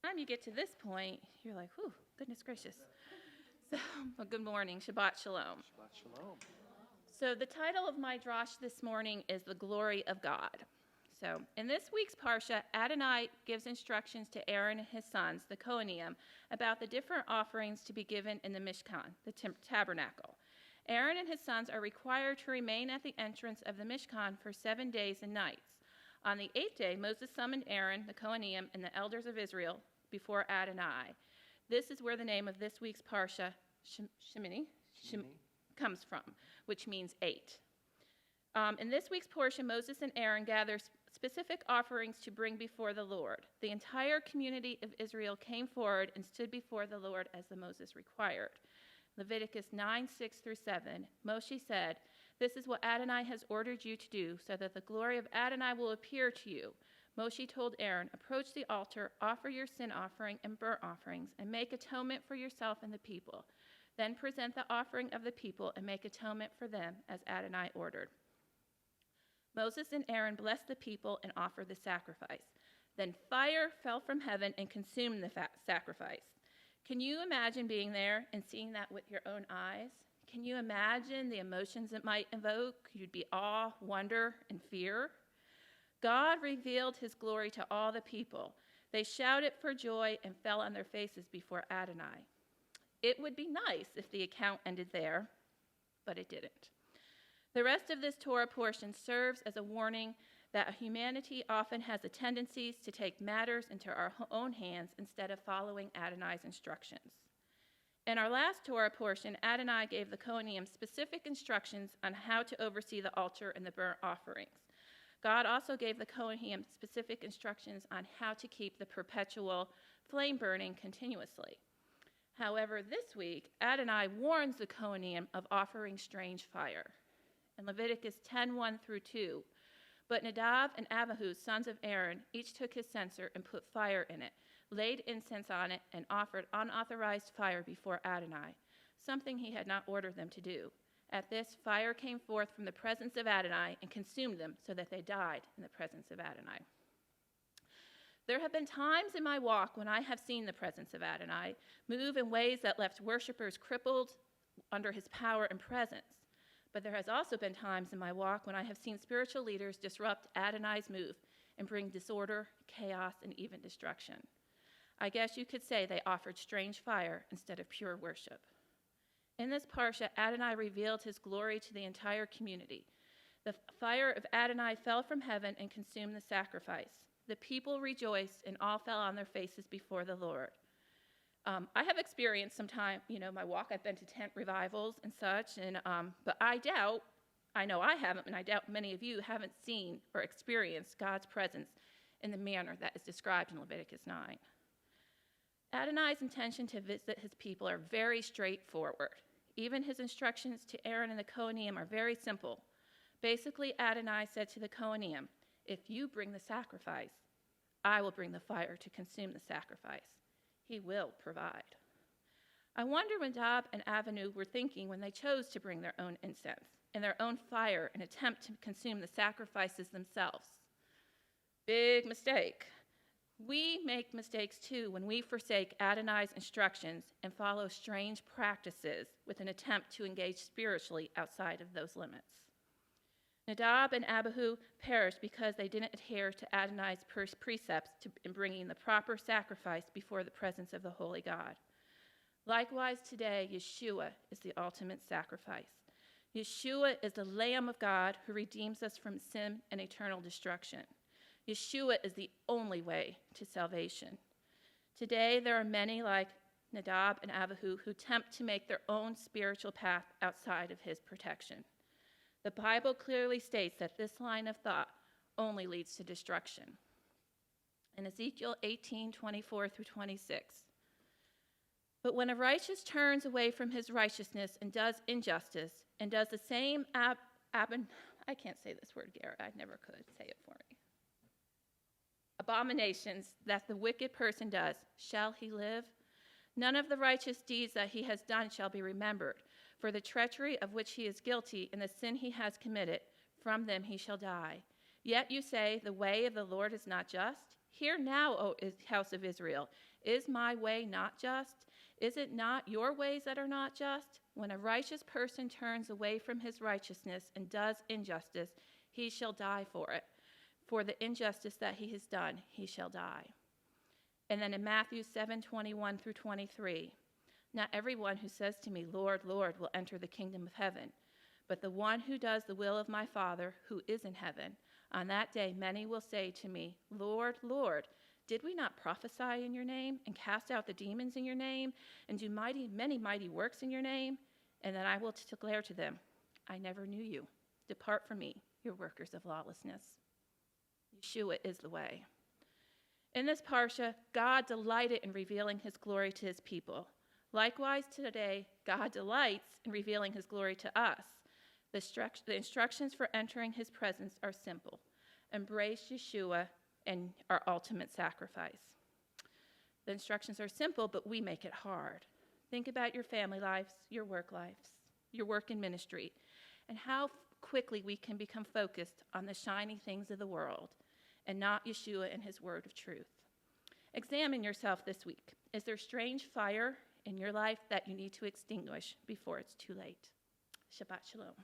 time you get to this point, you're like, whew, goodness gracious. So, well, good morning, Shabbat Shalom. Shabbat Shalom. So the title of my Drash this morning is The Glory of God. So in this week's Parsha, Adonai gives instructions to Aaron and his sons, the Kohanim, about the different offerings to be given in the Mishkan, the tabernacle. Aaron and his sons are required to remain at the entrance of the Mishkan for 7 days and nights. On the 8th day, Moses summoned Aaron, the Kohanim, and the elders of Israel before Adonai. This is where the name of this week's Parsha, Shemini, comes from, which means 8. In this week's portion, Moses and Aaron gather specific offerings to bring before the Lord. The entire community of Israel came forward and stood before the Lord as the Moses required. Leviticus 9:6-7, Moshe said, "This is what Adonai has ordered you to do, so that the glory of Adonai will appear to you." Moshe told Aaron, "Approach the altar, offer your sin offering and burnt offerings, and make atonement for yourself and the people. Then present the offering of the people and make atonement for them, as Adonai ordered." Moses and Aaron blessed the people and offered the sacrifice. Then fire fell from heaven and consumed the sacrifice. Can you imagine being there and seeing that with your own eyes? Can you imagine the emotions it might evoke? You'd be awe, wonder, and fear. God revealed his glory to all the people. They shouted for joy and fell on their faces before Adonai. It would be nice if the account ended there, but it didn't. The rest of this Torah portion serves as a warning that humanity often has a tendency to take matters into our own hands instead of following Adonai's instructions. In our last Torah portion, Adonai gave the Kohanim specific instructions on how to oversee the altar and the burnt offerings. God also gave the Kohanim specific instructions on how to keep the perpetual flame burning continuously. However, this week, Adonai warns the Kohanim of offering strange fire. In Leviticus 10:1-2, but Nadab and Abihu, sons of Aaron, each took his censer and put fire in it, laid incense on it, and offered unauthorized fire before Adonai, something he had not ordered them to do. At this, fire came forth from the presence of Adonai and consumed them, so that they died in the presence of Adonai. There have been times in my walk when I have seen the presence of Adonai move in ways that left worshipers crippled under his power and presence. But there has also been times in my walk when I have seen spiritual leaders disrupt Adonai's move and bring disorder, chaos, and even destruction. I guess you could say they offered strange fire instead of pure worship. In this parsha, Adonai revealed his glory to the entire community. The fire of Adonai fell from heaven and consumed the sacrifice. The people rejoiced and all fell on their faces before the Lord. I have experienced sometime, my walk. I've been to tent revivals and such, but I know I haven't, and I doubt many of you haven't seen or experienced God's presence in the manner that is described in Leviticus 9. Adonai's intention to visit his people are very straightforward. Even his instructions to Aaron and the Kohanim are very simple. Basically, Adonai said to the Kohanim, "If you bring the sacrifice, I will bring the fire to consume the sacrifice. He will provide." I wonder what Nadab and Abihu were thinking when they chose to bring their own incense and their own fire in an attempt to consume the sacrifices themselves. Big mistake. We make mistakes too when we forsake Adonai's instructions and follow strange practices with an attempt to engage spiritually outside of those limits. Nadab and Abihu perished because they didn't adhere to Adonai's precepts in bringing the proper sacrifice before the presence of the holy God. Likewise today, Yeshua is the ultimate sacrifice. Yeshua is the Lamb of God who redeems us from sin and eternal destruction. Yeshua is the only way to salvation. Today, there are many like Nadab and Abihu who attempt to make their own spiritual path outside of his protection. The Bible clearly states that this line of thought only leads to destruction. In Ezekiel 18:24-26, but when a righteous turns away from his righteousness and does injustice and does the same I can't say this word, Garrett, I never could. Say it for me. Abominations that the wicked person does, shall he live? None of the righteous deeds that he has done shall be remembered. For the treachery of which he is guilty and the sin he has committed, from them he shall die. Yet you say, the way of the Lord is not just? Hear now, O house of Israel, Is my way not just? Is it not your ways that are not just? When a righteous person turns away from his righteousness and does injustice, he shall die for it. For the injustice that he has done, he shall die. And then in Matthew 7:21 through 23, not everyone who says to me, Lord, Lord, will enter the kingdom of heaven, but the one who does the will of my Father who is in heaven. On that day many will say to me, Lord, Lord, did we not prophesy in your name and cast out the demons in your name and do many mighty works in your name? And then I will declare to them, I never knew you. Depart from me, you workers of lawlessness. Yeshua is the way. In this parsha, God delighted in revealing his glory to his people. Likewise, today, God delights in revealing his glory to us. The instructions for entering his presence are simple. Embrace Yeshua and our ultimate sacrifice. The instructions are simple, but we make it hard. Think about your family lives, your work lives, your work in ministry, and how quickly we can become focused on the shiny things of the world and not Yeshua and his word of truth. Examine yourself this week. Is there strange fire in your life that you need to extinguish before it's too late? Shabbat Shalom.